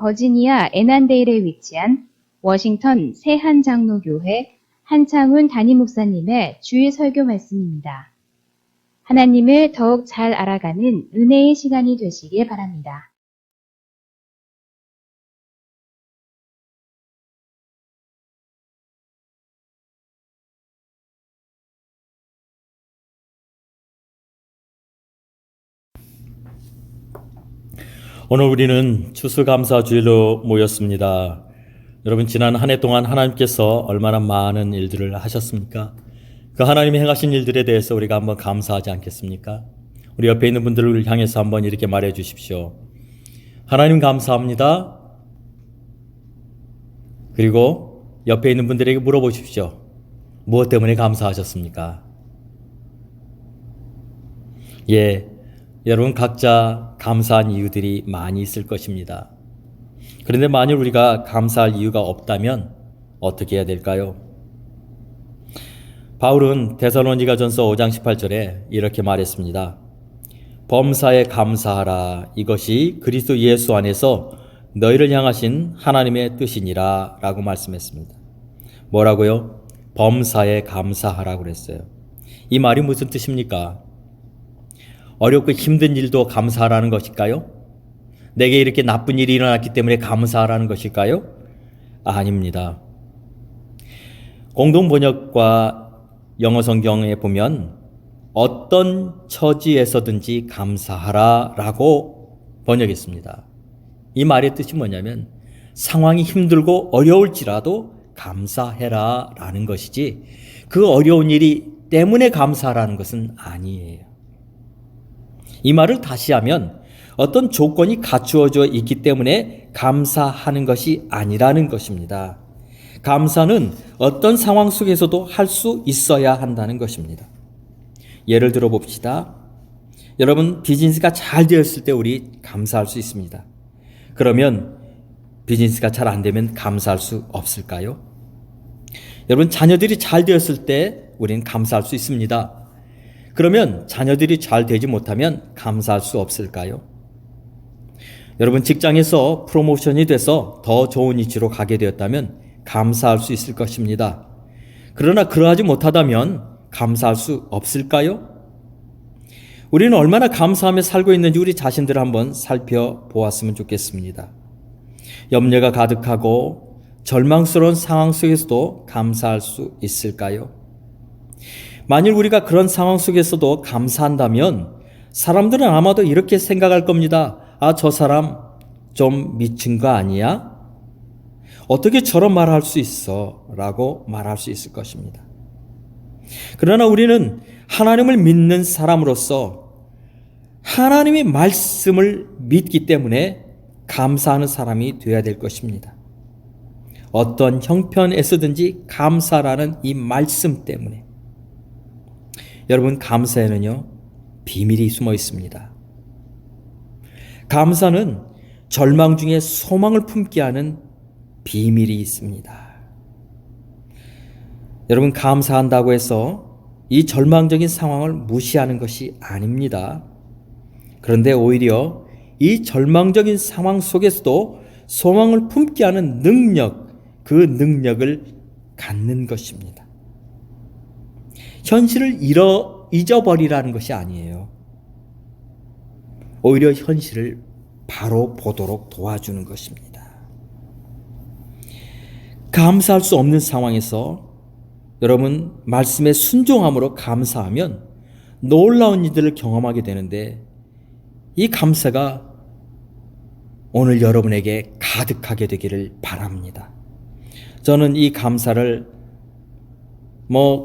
버지니아 애난데일에 위치한 워싱턴 새한장로교회 한창훈 담임 목사님의 주일 설교 말씀입니다. 하나님을 더욱 잘 알아가는 은혜의 시간이 되시길 바랍니다. 오늘 우리는 추수감사 주일로 모였습니다. 여러분, 지난 한 해 동안 하나님께서 얼마나 많은 일들을 하셨습니까? 그 하나님이 행하신 일들에 대해서 우리가 한번 감사하지 않겠습니까? 우리 옆에 있는 분들을 향해서 한번 이렇게 말해 주십시오. 하나님 감사합니다. 그리고 옆에 있는 분들에게 물어보십시오. 무엇 때문에 감사하셨습니까? 여러분 각자 감사한 이유들이 많이 있을 것입니다. 그런데 만일 우리가 감사할 이유가 없다면 어떻게 해야 될까요? 바울은 데살로니가전서 5장 18절에 이렇게 말했습니다. 범사에 감사하라. 이것이 그리스도 예수 안에서 너희를 향하신 하나님의 뜻이니라 라고 말씀했습니다. 뭐라고요? 범사에 감사하라고 그랬어요. 이 말이 무슨 뜻입니까? 어렵고 힘든 일도 감사하라는 것일까요? 내게 이렇게 나쁜 일이 일어났기 때문에 감사하라는 것일까요? 아닙니다. 공동번역과 영어 성경에 보면 어떤 처지에서든지 감사하라 라고 번역했습니다. 이 말의 뜻이 뭐냐면 상황이 힘들고 어려울지라도 감사해라 라는 것이지 그 어려운 일이 때문에 감사하라는 것은 아니에요. 이 말을 다시 하면 어떤 조건이 갖추어져 있기 때문에 감사하는 것이 아니라는 것입니다. 감사는 어떤 상황 속에서도 할 수 있어야 한다는 것입니다. 예를 들어 봅시다. 여러분, 비즈니스가 잘 되었을 때 우리 감사할 수 있습니다. 그러면 비즈니스가 잘 안 되면 감사할 수 없을까요? 여러분, 자녀들이 잘 되었을 때 우리는 감사할 수 있습니다. 그러면 자녀들이 잘 되지 못하면 감사할 수 없을까요? 여러분, 직장에서 프로모션이 돼서 더 좋은 위치로 가게 되었다면 감사할 수 있을 것입니다. 그러나 그러하지 못하다면 감사할 수 없을까요? 우리는 얼마나 감사하며 살고 있는지 우리 자신들을 한번 살펴보았으면 좋겠습니다. 염려가 가득하고 절망스러운 상황 속에서도 감사할 수 있을까요? 만일 우리가 그런 상황 속에서도 감사한다면 사람들은 아마도 이렇게 생각할 겁니다. 아, 저 사람 좀 미친 거 아니야? 어떻게 저런 말을 할 수 있어? 라고 말할 수 있을 것입니다. 그러나 우리는 하나님을 믿는 사람으로서 하나님의 말씀을 믿기 때문에 감사하는 사람이 되어야 될 것입니다. 어떤 형편에서든지 감사라는 이 말씀 때문에. 여러분, 감사에는요, 비밀이 숨어 있습니다. 감사는 절망 중에 소망을 품게 하는 비밀이 있습니다. 여러분, 감사한다고 해서 이 절망적인 상황을 무시하는 것이 아닙니다. 그런데 오히려 이 절망적인 상황 속에서도 소망을 품게 하는 능력, 그 능력을 갖는 것입니다. 현실을 잊어버리라는 것이 아니에요. 오히려 현실을 바로 보도록 도와주는 것입니다. 감사할 수 없는 상황에서 여러분, 말씀에 순종함으로 감사하면 놀라운 일들을 경험하게 되는데 이 감사가 오늘 여러분에게 가득하게 되기를 바랍니다. 저는 이 감사를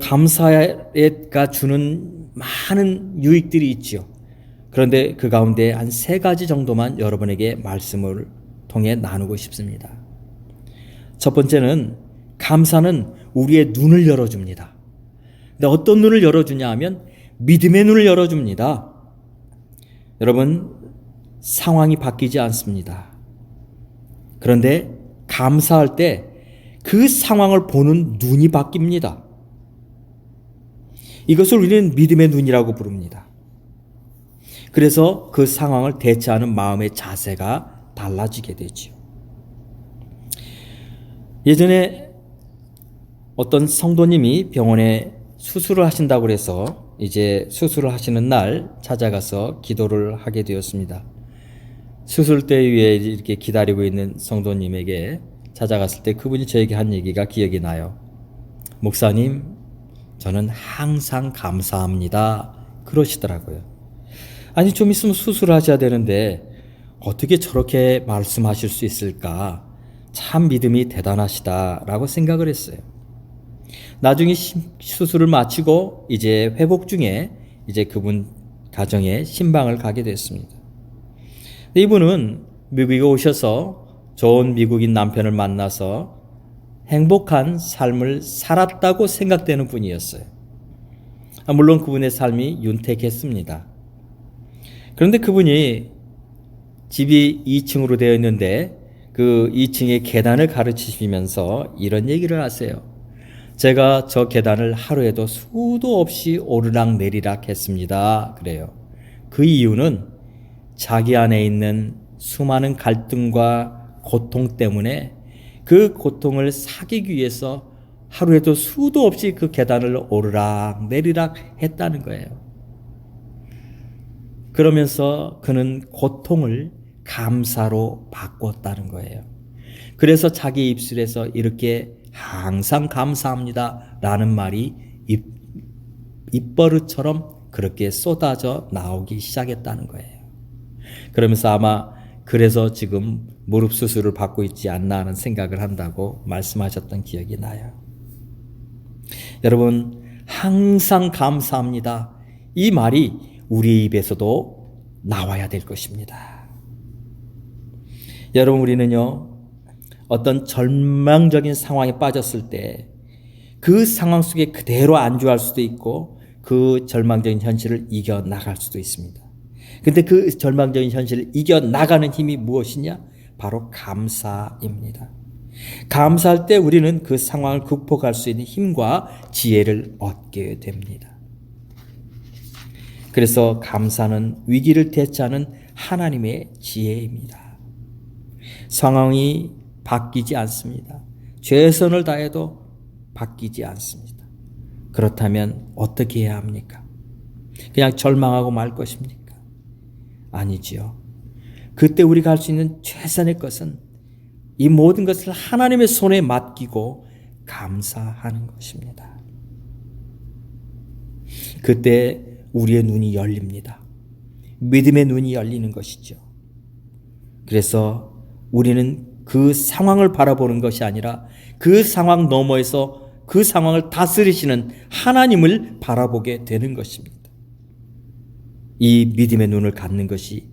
감사가 주는 많은 유익들이 있죠. 그런데 그 가운데 한 3가지 정도만 여러분에게 말씀을 통해 나누고 싶습니다. 첫 번째는 감사는 우리의 눈을 열어줍니다. 근데 어떤 눈을 열어주냐 하면 믿음의 눈을 열어줍니다. 여러분, 상황이 바뀌지 않습니다. 그런데 감사할 때 그 상황을 보는 눈이 바뀝니다. 이것을 우리는 믿음의 눈이라고 부릅니다. 그래서 그 상황을 대처하는 마음의 자세가 달라지게 되죠. 예전에 어떤 성도님이 병원에 수술을 하신다고 해서 이제 수술을 하시는 날 찾아가서 기도를 하게 되었습니다. 수술대 위에 이렇게 기다리고 있는 성도님에게 찾아갔을 때 그분이 저에게 한 얘기가 기억이 나요. 목사님, 저는 항상 감사합니다. 그러시더라고요. 아니, 좀 있으면 수술을 하셔야 되는데 어떻게 저렇게 말씀하실 수 있을까? 참 믿음이 대단하시다라고 생각을 했어요. 나중에 수술을 마치고 이제 회복 중에 이제 그분 가정에 신방을 가게 됐습니다. 이분은 미국에 오셔서 좋은 미국인 남편을 만나서 행복한 삶을 살았다고 생각되는 분이었어요. 물론 그분의 삶이 윤택했습니다. 그런데 그분이 집이 2층으로 되어 있는데 그 2층의 계단을 가르치시면서 이런 얘기를 하세요. 제가 저 계단을 하루에도 수도 없이 오르락 내리락 했습니다. 그래요. 그 이유는 자기 안에 있는 수많은 갈등과 고통 때문에 그 고통을 사기기 위해서 하루에도 수도 없이 그 계단을 오르락 내리락 했다는 거예요. 그러면서 그는 고통을 감사로 바꿨다는 거예요. 그래서 자기 입술에서 이렇게 항상 감사합니다 라는 말이 입버릇처럼 그렇게 쏟아져 나오기 시작했다는 거예요. 그러면서 아마 그래서 지금 무릎 수술을 받고 있지 않나 하는 생각을 한다고 말씀하셨던 기억이 나요. 여러분, 항상 감사합니다. 이 말이 우리 입에서도 나와야 될 것입니다. 여러분, 우리는요, 어떤 절망적인 상황에 빠졌을 때 그 상황 속에 그대로 안주할 수도 있고 그 절망적인 현실을 이겨나갈 수도 있습니다. 근데 그 절망적인 현실을 이겨나가는 힘이 무엇이냐? 바로 감사입니다. 감사할 때 우리는 그 상황을 극복할 수 있는 힘과 지혜를 얻게 됩니다. 그래서 감사는 위기를 대처하는 하나님의 지혜입니다. 상황이 바뀌지 않습니다. 최선을 다해도 바뀌지 않습니다. 그렇다면 어떻게 해야 합니까? 그냥 절망하고 말 것입니까? 아니지요. 그때 우리가 할 수 있는 최선의 것은 이 모든 것을 하나님의 손에 맡기고 감사하는 것입니다. 그때 우리의 눈이 열립니다. 믿음의 눈이 열리는 것이죠. 그래서 우리는 그 상황을 바라보는 것이 아니라 그 상황 너머에서 그 상황을 다스리시는 하나님을 바라보게 되는 것입니다. 이 믿음의 눈을 갖는 것이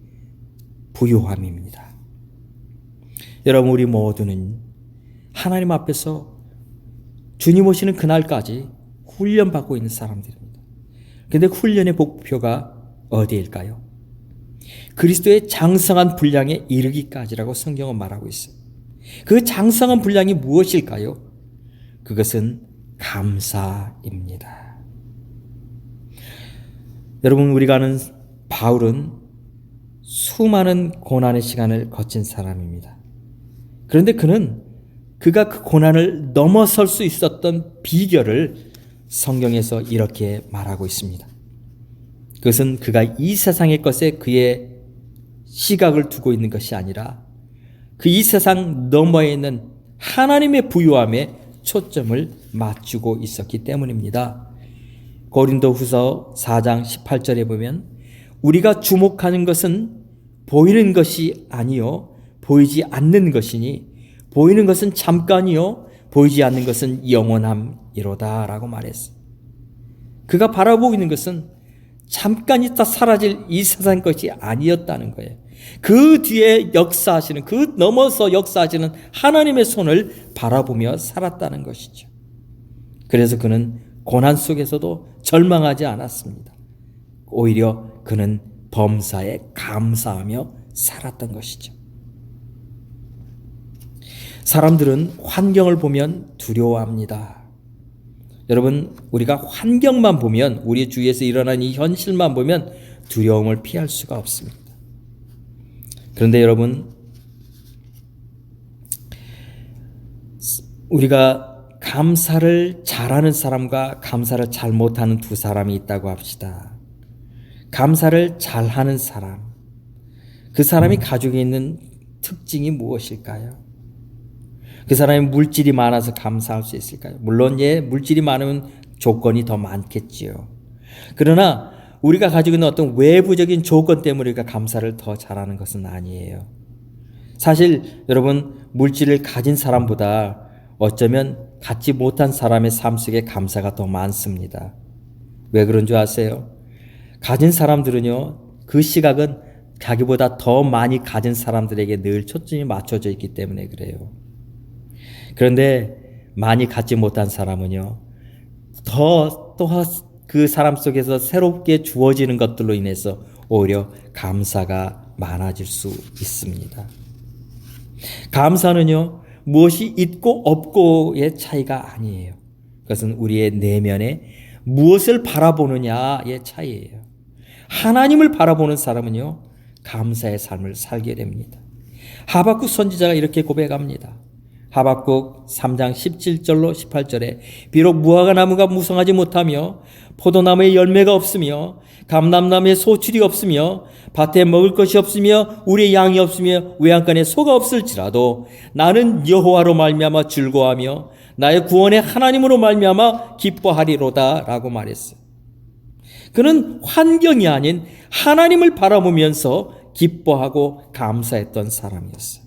부요함입니다. 여러분, 우리 모두는 하나님 앞에서 주님 오시는 그날까지 훈련받고 있는 사람들입니다. 그런데 훈련의 목표가 어디일까요? 그리스도의 장성한 분량에 이르기까지라고 성경은 말하고 있습니다. 그 장성한 분량이 무엇일까요? 그것은 감사입니다. 여러분, 우리가 아는 바울은 수많은 고난의 시간을 거친 사람입니다. 그런데 그가 그 고난을 넘어설 수 있었던 비결을 성경에서 이렇게 말하고 있습니다. 그것은 그가 이 세상의 것에 그의 시각을 두고 있는 것이 아니라 그 이 세상 너머에 있는 하나님의 부요함에 초점을 맞추고 있었기 때문입니다. 고린도후서 4장 18절에 보면 우리가 주목하는 것은 보이는 것이 아니요 보이지 않는 것이니 보이는 것은 잠깐이요 보이지 않는 것은 영원함이로다 라고 말했어요. 그가 바라보고 있는 것은 잠깐 있다 사라질 이 세상 것이 아니었다는 거예요. 그 뒤에 역사하시는, 그 넘어서 역사하시는 하나님의 손을 바라보며 살았다는 것이죠. 그래서 그는 고난 속에서도 절망하지 않았습니다. 오히려 그는 범사에 감사하며 살았던 것이죠. 사람들은 환경을 보면 두려워합니다. 여러분, 우리가 환경만 보면, 우리 주위에서 일어난 이 현실만 보면 두려움을 피할 수가 없습니다. 그런데 여러분, 우리가 감사를 잘하는 사람과 감사를 잘 못하는 두 사람이 있다고 합시다. 감사를 잘하는 사람, 그 사람이 가지고 있는 특징이 무엇일까요? 그 사람이 물질이 많아서 감사할 수 있을까요? 물론 물질이 많으면 조건이 더 많겠지요. 그러나 우리가 가지고 있는 어떤 외부적인 조건 때문에 우리가 감사를 더 잘하는 것은 아니에요. 사실 여러분, 물질을 가진 사람보다 어쩌면 갖지 못한 사람의 삶 속에 감사가 더 많습니다. 왜 그런 줄 아세요? 가진 사람들은요, 그 시각은 자기보다 더 많이 가진 사람들에게 늘 초점이 맞춰져 있기 때문에 그래요. 그런데 많이 갖지 못한 사람은요, 또 그 사람 속에서 새롭게 주어지는 것들로 인해서 오히려 감사가 많아질 수 있습니다. 감사는요, 무엇이 있고 없고의 차이가 아니에요. 그것은 우리의 내면에 무엇을 바라보느냐의 차이예요. 하나님을 바라보는 사람은요, 감사의 삶을 살게 됩니다. 하박국 선지자가 이렇게 고백합니다. 하박국 3장 17절로 18절에 비록 무화과 나무가 무성하지 못하며 포도나무에 열매가 없으며 감람나무에 소출이 없으며 밭에 먹을 것이 없으며 우리의 양이 없으며 외양간에 소가 없을지라도 나는 여호와로 말미암아 즐거워하며 나의 구원의 하나님으로 말미암아 기뻐하리로다 라고 말했어요. 그는 환경이 아닌 하나님을 바라보면서 기뻐하고 감사했던 사람이었어요.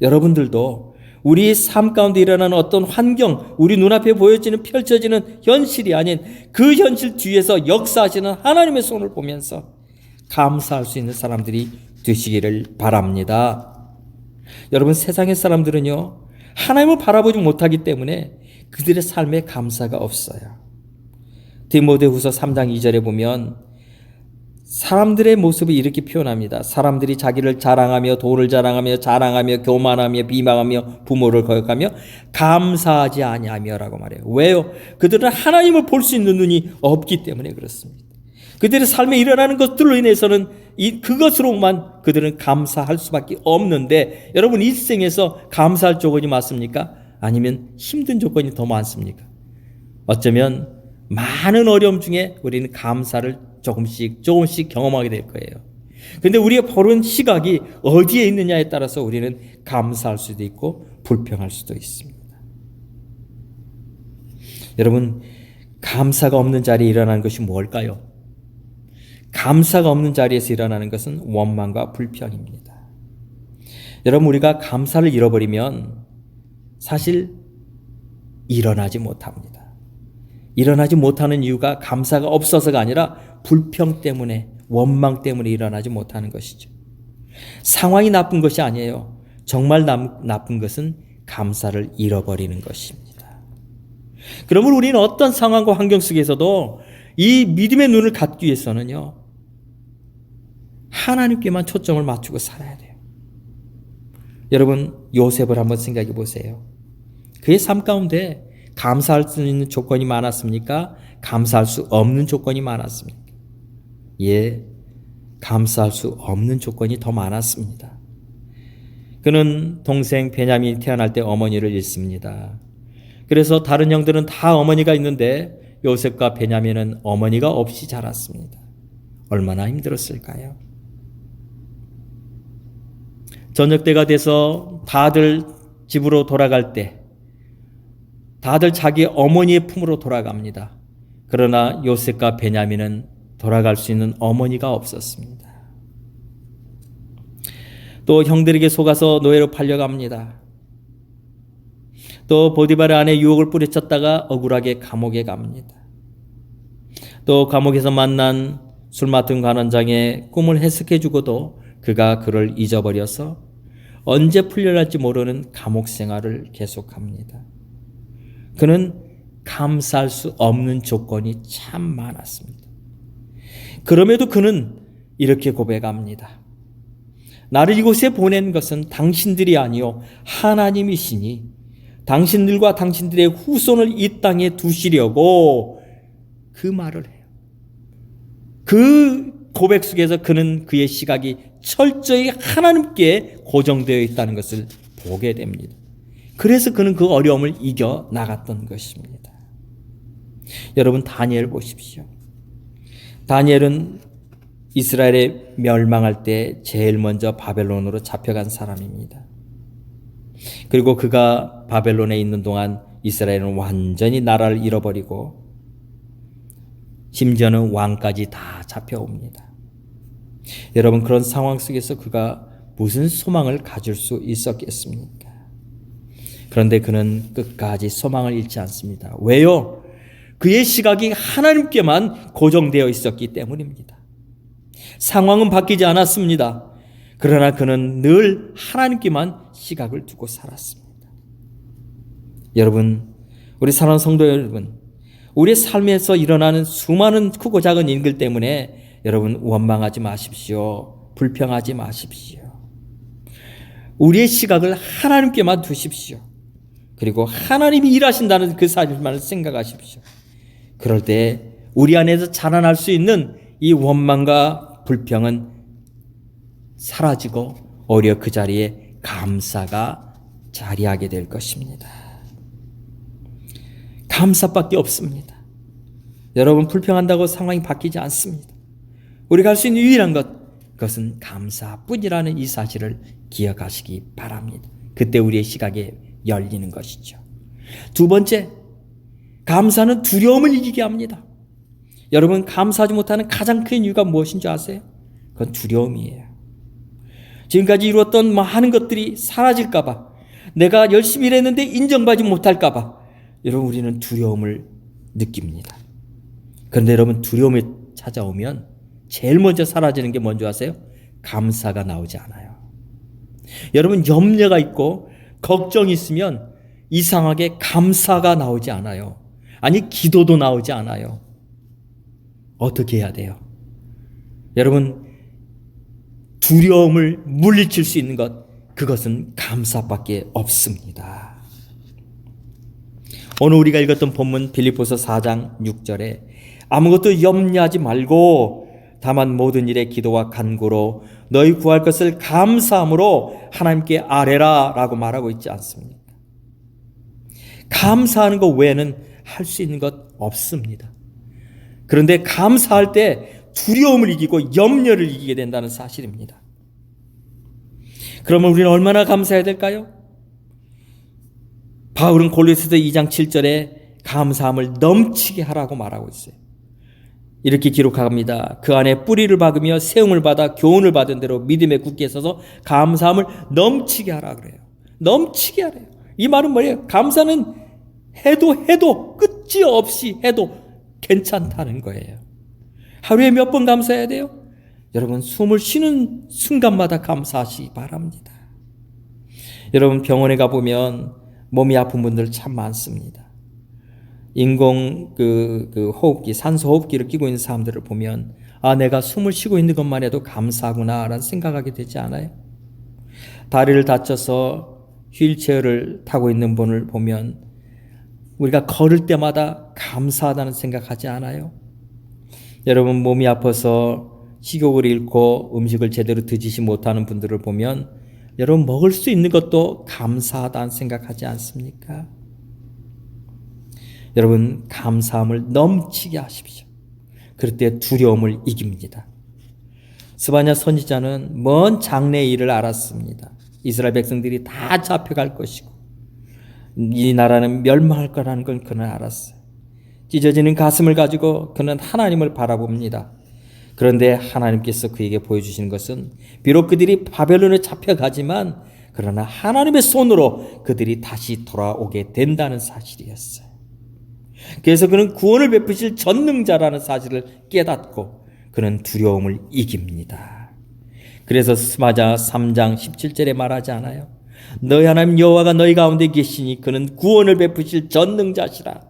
여러분들도 우리 삶 가운데 일어나는 어떤 환경, 우리 눈앞에 보여지는 펼쳐지는 현실이 아닌 그 현실 뒤에서 역사하시는 하나님의 손을 보면서 감사할 수 있는 사람들이 되시기를 바랍니다. 여러분, 세상의 사람들은요, 하나님을 바라보지 못하기 때문에 그들의 삶에 감사가 없어요. 디모데후서 3장 2절에 보면 사람들의 모습을 이렇게 표현합니다. 사람들이 자기를 자랑하며 돈을 자랑하며 교만하며 비방하며 부모를 거역하며 감사하지 아니하며라고 말해요. 왜요? 그들은 하나님을 볼 수 있는 눈이 없기 때문에 그렇습니다. 그들의 삶에 일어나는 것들로 인해서는 그것으로만 그들은 감사할 수밖에 없는데, 여러분, 일생에서 감사할 조건이 많습니까? 아니면 힘든 조건이 더 많습니까? 어쩌면 많은 어려움 중에 우리는 감사를 조금씩 경험하게 될 거예요. 그런데 우리가 보는 시각이 어디에 있느냐에 따라서 우리는 감사할 수도 있고 불평할 수도 있습니다. 여러분, 감사가 없는 자리에 일어나는 것이 뭘까요? 감사가 없는 자리에서 일어나는 것은 원망과 불평입니다. 여러분, 우리가 감사를 잃어버리면 사실 일어나지 못합니다. 일어나지 못하는 이유가 감사가 없어서가 아니라 불평 때문에, 원망 때문에 일어나지 못하는 것이죠. 상황이 나쁜 것이 아니에요. 정말 나쁜 것은 감사를 잃어버리는 것입니다. 그러면 우리는 어떤 상황과 환경 속에서도 이 믿음의 눈을 갖기 위해서는요, 하나님께만 초점을 맞추고 살아야 돼요. 여러분, 요셉을 한번 생각해 보세요. 그의 삶 가운데 감사할 수 있는 조건이 많았습니까? 감사할 수 없는 조건이 많았습니까? 감사할 수 없는 조건이 더 많았습니다. 그는 동생 베냐민이 태어날 때 어머니를 잃습니다. 그래서 다른 형들은 다 어머니가 있는데 요셉과 베냐민은 어머니가 없이 자랐습니다. 얼마나 힘들었을까요? 저녁 때가 돼서 다들 집으로 돌아갈 때 다들 자기 어머니의 품으로 돌아갑니다. 그러나 요셉과 베냐민은 돌아갈 수 있는 어머니가 없었습니다. 또 형들에게 속아서 노예로 팔려갑니다. 또 보디발의 아내 유혹을 뿌리쳤다가 억울하게 감옥에 갑니다. 또 감옥에서 만난 술 맡은 관원장의 꿈을 해석해주고도 그가 그를 잊어버려서 언제 풀려날지 모르는 감옥 생활을 계속합니다. 그는 감사할 수 없는 조건이 참 많았습니다. 그럼에도 그는 이렇게 고백합니다. 나를 이곳에 보낸 것은 당신들이 아니요 하나님이시니 당신들과 당신들의 후손을 이 땅에 두시려고 그 말을 해요. 그 고백 속에서 그는 그의 시각이 철저히 하나님께 고정되어 있다는 것을 보게 됩니다. 그래서 그는 그 어려움을 이겨 나갔던 것입니다. 여러분, 다니엘 보십시오. 다니엘은 이스라엘에 멸망할 때 제일 먼저 바벨론으로 잡혀간 사람입니다. 그리고 그가 바벨론에 있는 동안 이스라엘은 완전히 나라를 잃어버리고 심지어는 왕까지 다 잡혀옵니다. 여러분, 그런 상황 속에서 그가 무슨 소망을 가질 수 있었겠습니까? 그런데 그는 끝까지 소망을 잃지 않습니다. 왜요? 그의 시각이 하나님께만 고정되어 있었기 때문입니다. 상황은 바뀌지 않았습니다. 그러나 그는 늘 하나님께만 시각을 두고 살았습니다. 여러분, 우리 사랑하는 성도 여러분, 우리의 삶에서 일어나는 수많은 크고 작은 일들 때문에 여러분 원망하지 마십시오. 불평하지 마십시오. 우리의 시각을 하나님께만 두십시오. 그리고 하나님이 일하신다는 그 사실만을 생각하십시오. 그럴 때 우리 안에서 자라날 수 있는 이 원망과 불평은 사라지고 오히려 그 자리에 감사가 자리하게 될 것입니다. 감사밖에 없습니다. 여러분, 불평한다고 상황이 바뀌지 않습니다. 우리가 할 수 있는 유일한 그것은 감사뿐이라는 이 사실을 기억하시기 바랍니다. 그때 우리의 시각이 열리는 것이죠. 두 번째, 감사는 두려움을 이기게 합니다. 여러분, 감사하지 못하는 가장 큰 이유가 무엇인지 아세요? 그건 두려움이에요. 지금까지 이루었던 많은 것들이 사라질까 봐, 내가 열심히 일했는데 인정받지 못할까 봐 여러분, 우리는 두려움을 느낍니다. 그런데 여러분, 두려움이 찾아오면 제일 먼저 사라지는 게 뭔지 아세요? 감사가 나오지 않아요. 여러분, 염려가 있고 걱정이 있으면 이상하게 감사가 나오지 않아요. 아니, 기도도 나오지 않아요. 어떻게 해야 돼요? 여러분, 두려움을 물리칠 수 있는 것, 그것은 감사밖에 없습니다. 오늘 우리가 읽었던 본문 빌립보서 4장 6절에 아무것도 염려하지 말고 다만 모든 일에 기도와 간구로 너희 구할 것을 감사함으로 하나님께 아뢰라 라고 말하고 있지 않습니까? 감사하는 것 외에는 할 수 있는 것 없습니다. 그런데 감사할 때 두려움을 이기고 염려를 이기게 된다는 사실입니다. 그러면 우리는 얼마나 감사해야 될까요? 바울은 골로새서 2장 7절에 감사함을 넘치게 하라고 말하고 있어요. 이렇게 기록합니다. 그 안에 뿌리를 박으며 세움을 받아 교훈을 받은 대로 믿음에 굳게 서서 감사함을 넘치게 하라 그래요. 넘치게 하래요. 이 말은 뭐예요? 감사는 해도 끝이 없이 해도 괜찮다는 거예요. 하루에 몇 번 감사해야 돼요? 여러분, 숨을 쉬는 순간마다 감사하시기 바랍니다. 여러분, 병원에 가보면 몸이 아픈 분들 참 많습니다. 인공 호흡기, 산소 호흡기를 끼고 있는 사람들을 보면 내가 숨을 쉬고 있는 것만 해도 감사하구나 라는 생각하게 되지 않아요? 다리를 다쳐서 휠체어를 타고 있는 분을 보면 우리가 걸을 때마다 감사하다는 생각하지 않아요? 여러분, 몸이 아파서 식욕을 잃고 음식을 제대로 드시지 못하는 분들을 보면 여러분, 먹을 수 있는 것도 감사하다는 생각하지 않습니까? 여러분, 감사함을 넘치게 하십시오. 그럴 때 두려움을 이깁니다. 스바냐 선지자는 먼 장래의 일을 알았습니다. 이스라엘 백성들이 다 잡혀갈 것이고 이 나라는 멸망할 거라는 걸 그는 알았어요. 찢어지는 가슴을 가지고 그는 하나님을 바라봅니다. 그런데 하나님께서 그에게 보여주시는 것은 비록 그들이 바벨론에 잡혀가지만 그러나 하나님의 손으로 그들이 다시 돌아오게 된다는 사실이었어요. 그래서 그는 구원을 베푸실 전능자라는 사실을 깨닫고 그는 두려움을 이깁니다. 그래서 스마자 3장 17절에 말하지 않아요? 너희 하나님 여호와가 너희 가운데 계시니 그는 구원을 베푸실 전능자시라.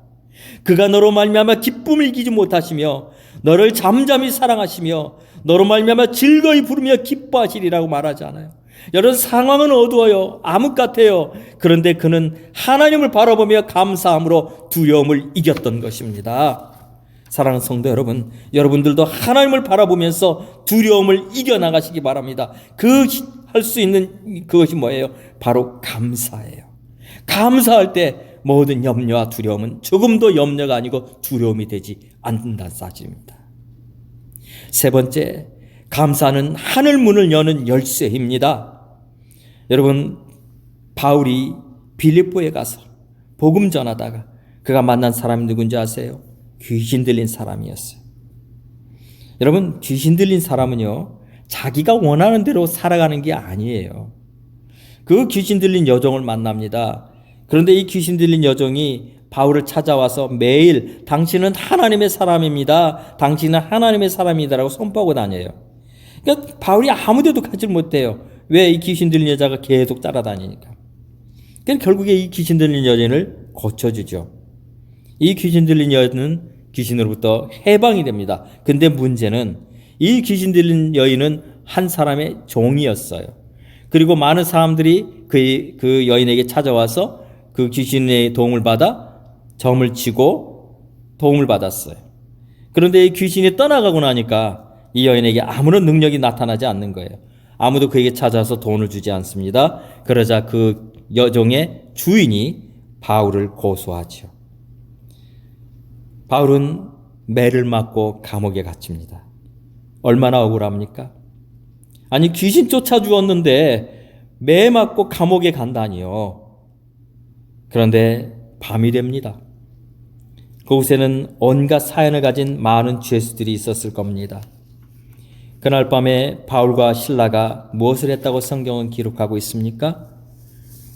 그가 너로 말미암아 기쁨을 이기지 못하시며 너를 잠잠히 사랑하시며 너로 말미암아 즐거이 부르며 기뻐하시리라고 말하지 않아요? 여러분, 상황은 어두워요. 암흑 같아요. 그런데 그는 하나님을 바라보며 감사함으로 두려움을 이겼던 것입니다. 사랑하는 성도 여러분, 여러분들도 하나님을 바라보면서 두려움을 이겨나가시기 바랍니다. 할 수 있는 그것이 뭐예요? 바로 감사예요. 감사할 때 모든 염려와 두려움은 조금도 염려가 아니고 두려움이 되지 않는다는 사실입니다. 세 번째, 감사는 하늘 문을 여는 열쇠입니다. 여러분, 바울이 빌립보에 가서 복음 전하다가 그가 만난 사람이 누군지 아세요? 귀신 들린 사람이었어요. 여러분, 귀신 들린 사람은요, 자기가 원하는 대로 살아가는 게 아니에요. 그 귀신 들린 여종을 만납니다. 그런데 이 귀신 들린 여종이 바울을 찾아와서 매일 당신은 하나님의 사람입니다. 당신은 하나님의 사람이다라고 선포하고 다녀요. 그러니까 바울이 아무 데도 가지 못해요. 왜? 이 귀신 들린 여자가 계속 따라다니니까. 그러니까 결국에 이 귀신 들린 여인을 고쳐주죠. 이 귀신 들린 여인은 귀신으로부터 해방이 됩니다. 근데 문제는 이 귀신 들린 여인은 한 사람의 종이었어요. 그리고 많은 사람들이 그 여인에게 찾아와서 그 귀신의 도움을 받아 점을 치고 도움을 받았어요. 그런데 이 귀신이 떠나가고 나니까 이 여인에게 아무런 능력이 나타나지 않는 거예요. 아무도 그에게 찾아서 돈을 주지 않습니다. 그러자 그 여종의 주인이 바울을 고소하죠. 바울은 매를 맞고 감옥에 갇힙니다. 얼마나 억울합니까? 아니, 귀신 쫓아 주었는데 매 맞고 감옥에 간다니요. 그런데 밤이 됩니다. 그곳에는 온갖 사연을 가진 많은 죄수들이 있었을 겁니다. 그날 밤에 바울과 실라가 무엇을 했다고 성경은 기록하고 있습니까?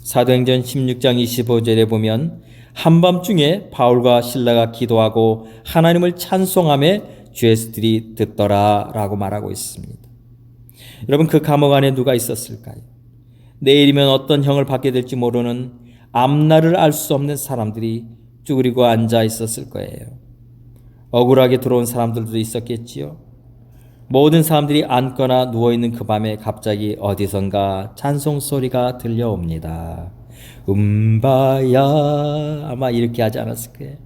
사도행전 16장 25절에 보면 한밤중에 바울과 실라가 기도하고 하나님을 찬송하며 죄수들이 듣더라 라고 말하고 있습니다. 여러분, 그 감옥 안에 누가 있었을까요? 내일이면 어떤 형을 받게 될지 모르는 앞날을 알 수 없는 사람들이 쭈그리고 앉아 있었을 거예요. 억울하게 들어온 사람들도 있었겠지요. 모든 사람들이 앉거나 누워있는 그 밤에 갑자기 어디선가 찬송 소리가 들려옵니다. 음바야, 아마 이렇게 하지 않았을 거예요.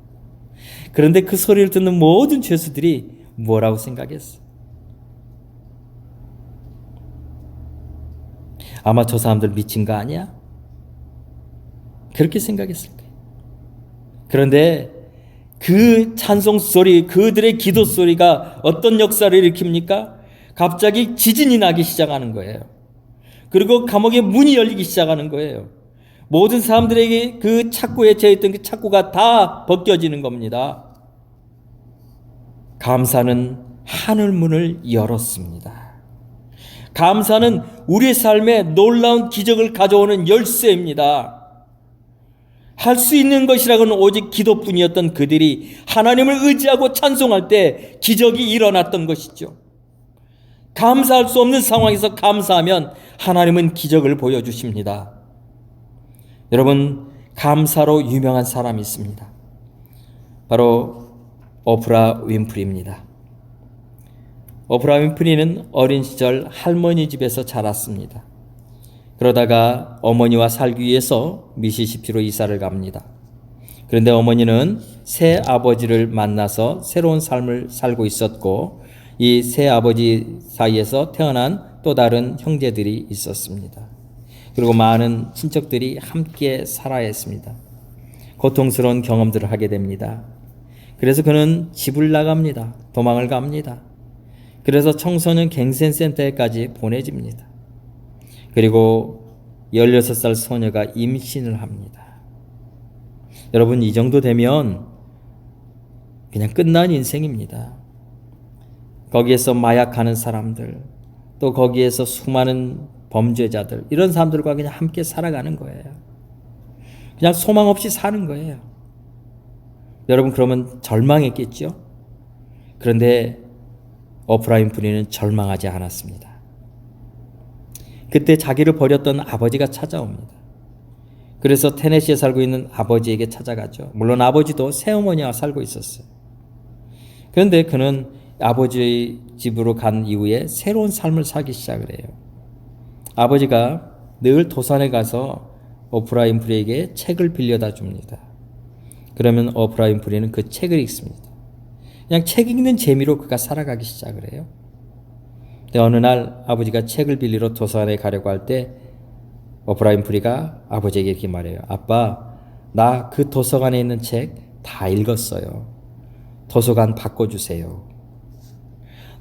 그런데 그 소리를 듣는 모든 죄수들이 뭐라고 생각했어? 아마 저 사람들 미친 거 아니야? 그렇게 생각했을 거예요. 그런데 그 찬송 소리, 그들의 기도 소리가 어떤 역사를 일으킵니까? 갑자기 지진이 나기 시작하는 거예요. 그리고 감옥의 문이 열리기 시작하는 거예요. 모든 사람들에게 그 착고에 재있던 그 착고가 다 벗겨지는 겁니다. 감사는 하늘 문을 열었습니다. 감사는 우리의 삶에 놀라운 기적을 가져오는 열쇠입니다. 할 수 있는 것이라고는 오직 기도뿐이었던 그들이 하나님을 의지하고 찬송할 때 기적이 일어났던 것이죠. 감사할 수 없는 상황에서 감사하면 하나님은 기적을 보여주십니다. 여러분, 감사로 유명한 사람이 있습니다. 바로 오프라 윈프리입니다. 오프라 윈프리는 어린 시절 할머니 집에서 자랐습니다. 그러다가 어머니와 살기 위해서 미시시피로 이사를 갑니다. 그런데 어머니는 새 아버지를 만나서 새로운 삶을 살고 있었고, 이 새 아버지 사이에서 태어난 또 다른 형제들이 있었습니다. 그리고 많은 친척들이 함께 살아야 했습니다. 고통스러운 경험들을 하게 됩니다. 그래서 그는 집을 나갑니다. 도망을 갑니다. 그래서 청소년 갱생센터에까지 보내집니다. 그리고 16살 소녀가 임신을 합니다. 여러분, 이 정도 되면 그냥 끝난 인생입니다. 거기에서 마약하는 사람들, 또 거기에서 수많은 범죄자들, 이런 사람들과 그냥 함께 살아가는 거예요. 그냥 소망 없이 사는 거예요. 여러분, 그러면 절망했겠죠? 그런데 오프라 윈프리는 절망하지 않았습니다. 그때 자기를 버렸던 아버지가 찾아옵니다. 그래서 테네시에 살고 있는 아버지에게 찾아가죠. 물론 아버지도 새어머니와 살고 있었어요. 그런데 그는 아버지의 집으로 간 이후에 새로운 삶을 살기 시작을 해요. 아버지가 늘 도산에 가서 오프라 윈프리에게 책을 빌려다 줍니다. 그러면 오프라 윈프리는 그 책을 읽습니다. 그냥 책 읽는 재미로 그가 살아가기 시작을 해요. 근데 어느 날 아버지가 책을 빌리러 도산에 가려고 할 때 오프라 윈프리가 아버지에게 이렇게 말해요. 아빠, 나 그 도서관에 있는 책 다 읽었어요. 도서관 바꿔주세요.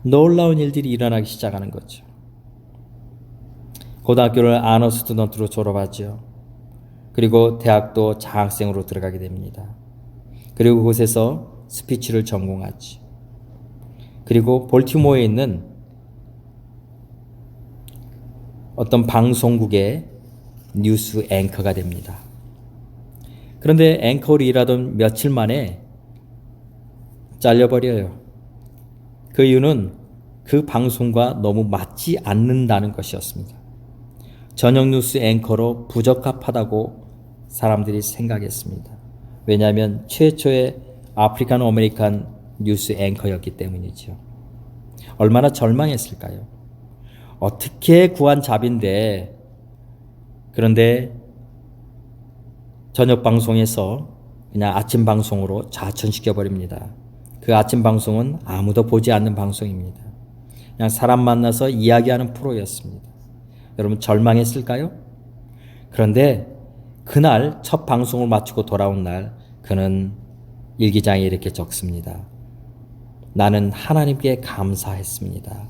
놀라운 일들이 일어나기 시작하는 거죠. 고등학교를 아너 스튜던트로 졸업하죠. 그리고 대학도 장학생으로 들어가게 됩니다. 그리고 그곳에서 스피치를 전공하지. 그리고 볼티모어에 있는 어떤 방송국의 뉴스 앵커가 됩니다. 그런데 앵커로 일하던 며칠 만에 잘려버려요. 그 이유는 그 방송과 너무 맞지 않는다는 것이었습니다. 저녁 뉴스 앵커로 부적합하다고 사람들이 생각했습니다. 왜냐하면 최초의 아프리칸 아메리칸 뉴스 앵커였기 때문이죠. 얼마나 절망했을까요? 어떻게 구한 잡인데, 그런데 저녁 방송에서 그냥 아침 방송으로 좌천시켜버립니다. 그 아침 방송은 아무도 보지 않는 방송입니다. 그냥 사람 만나서 이야기하는 프로였습니다. 여러분 절망했을까요? 그런데 그날 첫 방송을 마치고 돌아온 날 그는 일기장에 이렇게 적습니다. 나는 하나님께 감사했습니다.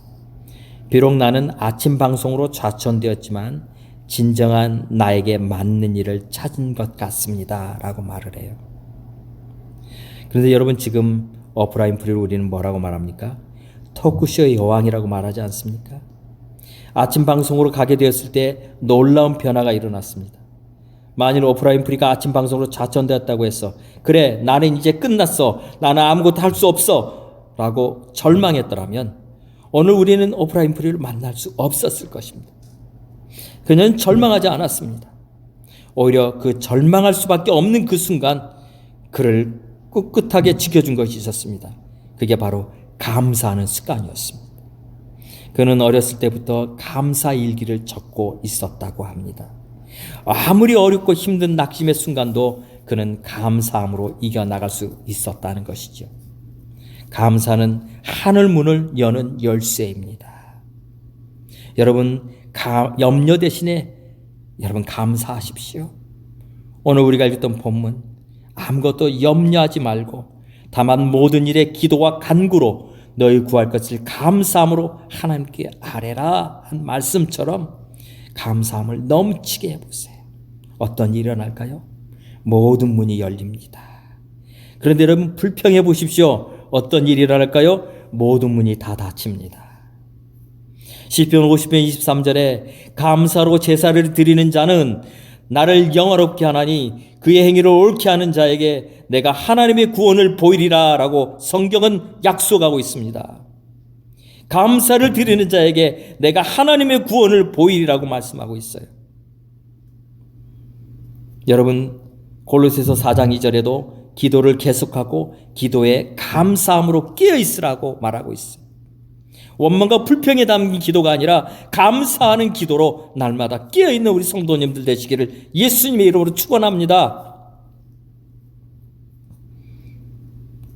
비록 나는 아침 방송으로 좌천되었지만 진정한 나에게 맞는 일을 찾은 것 같습니다. 라고 말을 해요. 그런데 여러분 지금 오프라 윈프리를 우리는 뭐라고 말합니까? 토크쇼의 여왕이라고 말하지 않습니까? 아침 방송으로 가게 되었을 때 놀라운 변화가 일어났습니다. 만일 오프라 윈프리가 아침 방송으로 좌천되었다고 해서 그래 나는 이제 끝났어. 나는 아무것도 할 수 없어. 라고 절망했더라면 오늘 우리는 오프라 윈프리를 만날 수 없었을 것입니다. 그녀는 절망하지 않았습니다. 오히려 그 절망할 수밖에 없는 그 순간 그를 꿋꿋하게 지켜준 것이 있었습니다. 그게 바로 감사하는 습관이었습니다. 그는 어렸을 때부터 감사 일기를 적고 있었다고 합니다. 아무리 어렵고 힘든 낙심의 순간도 그는 감사함으로 이겨나갈 수 있었다는 것이죠. 감사는 하늘 문을 여는 열쇠입니다. 여러분 염려 대신에 여러분 감사하십시오. 오늘 우리가 읽었던 본문 아무것도 염려하지 말고 다만 모든 일에 기도와 간구로 너희 구할 것을 감사함으로 하나님께 아뢰라 한 말씀처럼 감사함을 넘치게 해보세요. 어떤 일이 일어날까요? 모든 문이 열립니다. 그런데 여러분 불평해 보십시오. 어떤 일이 일어날까요? 모든 문이 다 닫힙니다. 시편 50편 23절에 감사로 제사를 드리는 자는 나를 영화롭게 하나니 그의 행위를 옳게 하는 자에게 내가 하나님의 구원을 보이리라 라고 성경은 약속하고 있습니다. 감사를 드리는 자에게 내가 하나님의 구원을 보이리라고 말씀하고 있어요. 여러분 골로새서 4장 2절에도 기도를 계속하고 기도에 감사함으로 깨어있으라고 말하고 있어요. 원망과 불평에 담긴 기도가 아니라 감사하는 기도로 날마다 깨어있는 우리 성도님들 되시기를 예수님의 이름으로 축원합니다.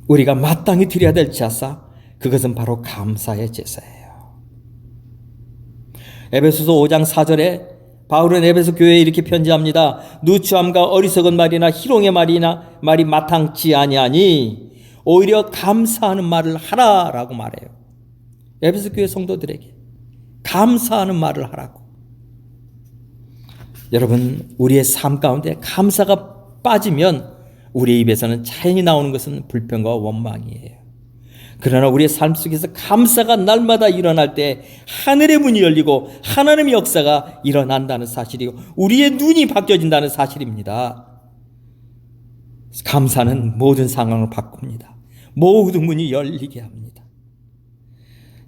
우리가 마땅히 드려야 될 제사, 그것은 바로 감사의 제사예요. 에베소서 5장 4절에 바울은 에베소 교회에 이렇게 편지합니다. 누추함과 어리석은 말이나 희롱의 말이 마땅치 아니하니 오히려 감사하는 말을 하라라고 말해요. 에베소 교회 성도들에게 감사하는 말을 하라고. 여러분 우리의 삶 가운데 감사가 빠지면 우리의 입에서는 자연히 나오는 것은 불평과 원망이에요. 그러나 우리의 삶 속에서 감사가 날마다 일어날 때 하늘의 문이 열리고 하나님의 역사가 일어난다는 사실이고 우리의 눈이 바뀌어진다는 사실입니다. 감사는 모든 상황을 바꿉니다. 모든 문이 열리게 합니다.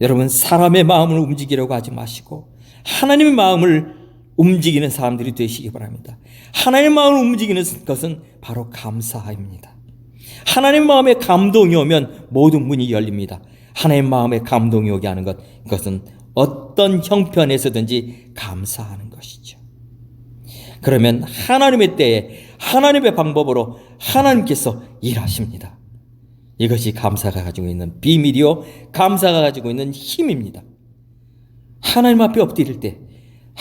여러분 사람의 마음을 움직이려고 하지 마시고 하나님의 마음을 움직이는 사람들이 되시기 바랍니다. 하나님의 마음을 움직이는 것은 바로 감사입니다. 하나님 마음에 감동이 오면 모든 문이 열립니다. 하나님 마음에 감동이 오게 하는 것, 그것은 어떤 형편에서든지 감사하는 것이죠. 그러면 하나님의 때에 하나님의 방법으로 하나님께서 일하십니다. 이것이 감사가 가지고 있는 비밀이요 감사가 가지고 있는 힘입니다. 하나님 앞에 엎드릴 때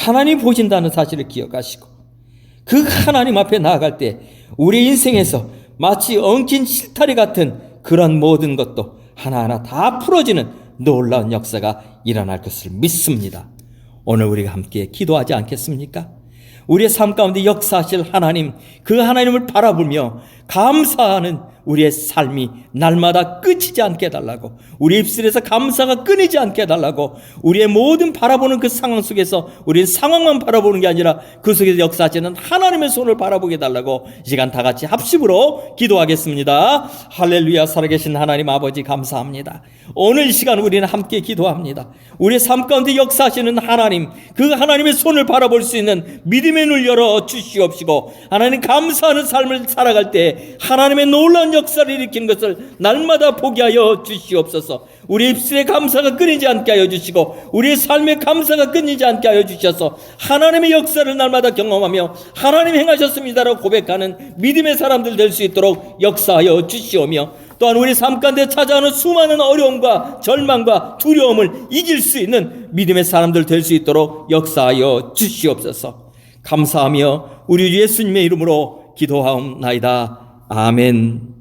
하나님 보신다는 사실을 기억하시고 그 하나님 앞에 나아갈 때 우리 인생에서 마치 엉킨 실타리 같은 그런 모든 것도 하나하나 다 풀어지는 놀라운 역사가 일어날 것을 믿습니다. 오늘 우리가 함께 기도하지 않겠습니까? 우리의 삶 가운데 역사하실 하나님, 그 하나님을 바라보며 감사하는 우리의 삶이 날마다 끝이지 않게 해달라고, 우리 입술에서 감사가 끊이지 않게 해달라고, 우리의 모든 바라보는 그 상황 속에서 우리는 상황만 바라보는 게 아니라 그 속에서 역사하시는 하나님의 손을 바라보게 해달라고 이 시간 다 같이 합심으로 기도하겠습니다. 할렐루야. 살아계신 하나님 아버지 감사합니다. 오늘 이 시간 우리는 함께 기도합니다. 우리의 삶 가운데 역사하시는 하나님, 그 하나님의 손을 바라볼 수 있는 믿음의 눈을 열어 주시옵시고, 하나님 감사하는 삶을 살아갈 때 하나님의 놀라운 역사를 일으키는 것을 날마다 보게 하여 주시옵소서. 우리 입술에 감사가 끊이지 않게 하여 주시고 우리의 삶에 감사가 끊이지 않게 하여 주셔서 하나님의 역사를 날마다 경험하며 하나님 행하셨습니다라고 고백하는 믿음의 사람들 될 수 있도록 역사하여 주시오며, 또한 우리 삶 가운데 찾아오는 수많은 어려움과 절망과 두려움을 이길 수 있는 믿음의 사람들 될 수 있도록 역사하여 주시옵소서. 감사하며 우리 예수님의 이름으로 기도하옵나이다. 아멘.